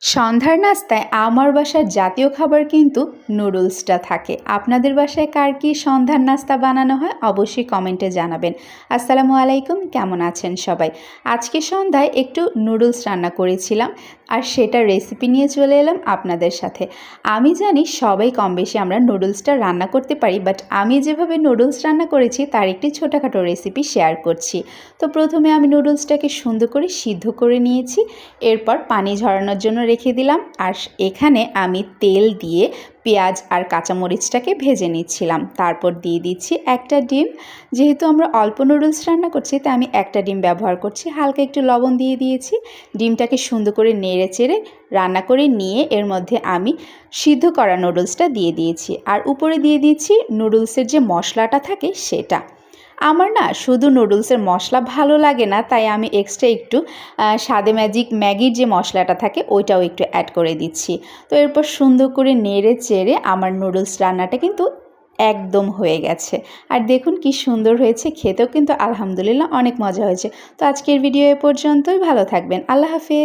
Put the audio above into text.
সন্ধ্যার নাস্তায় আমার বাসার জাতীয় খাবার কিন্তু নুডলসটা থাকে। আপনাদের বাসায় কার কি সন্ধ্যার নাস্তা বানানো হয় অবশ্যই কমেন্টে জানাবেন। আসসালামু আলাইকুম, কেমন আছেন সবাই? আজকে সন্ধ্যায় একটু নুডলস রান্না করেছিলাম আর সেটার রেসিপি নিয়ে চলে এলাম আপনাদের সাথে। আমি জানি সবাই কম বেশি আমরা নুডলসটা রান্না করতে পারি, বাট আমি যেভাবে নুডলস রান্না করেছি তার একটি ছোটোখাটো রেসিপি শেয়ার করছি। তো প্রথমে আমি নুডলসটাকে সুন্দর করে সিদ্ধ করে নিয়েছি, এরপর পানি ঝরানোর জন্য রেখে দিলাম। আর এখানে আমি তেল দিয়ে পেঁয়াজ আর কাঁচামরিচটাকে ভেজে নিচ্ছিলাম। তারপর দিয়ে দিচ্ছি একটা ডিম। যেহেতু আমরা অল্প নুডলস রান্না করছি তাই আমি একটা ডিম ব্যবহার করছি। হালকা একটু লবণ দিয়ে দিয়েছি। ডিমটাকে সুন্দর করে নেড়ে চেড়ে রান্না করে নিয়ে এর মধ্যে আমি সিদ্ধ করা নুডলসটা দিয়ে দিয়েছি আর উপরে দিয়ে দিয়েছি নুডলসের যে মশলাটা থাকে সেটা। আমার না শুধু নুডলসের মশলা ভালো লাগে না, তাই আমি এক্সট্রা একটু স্বাদে ম্যাগির যে মশলাটা থাকে ওইটাও একটু অ্যাড করে দিচ্ছি। তো এরপর সুন্দর করে নেড়ে চেড়ে আমার নুডলস রান্নাটা কিন্তু একদম হয়ে গেছে। আর দেখুন কি সুন্দর হয়েছে, খেতেও কিন্তু আলহামদুলিল্লাহ অনেক মজা হয়েছে। তো আজকের ভিডিও এ পর্যন্তই, ভালো থাকবেন, আল্লাহ হাফেজ।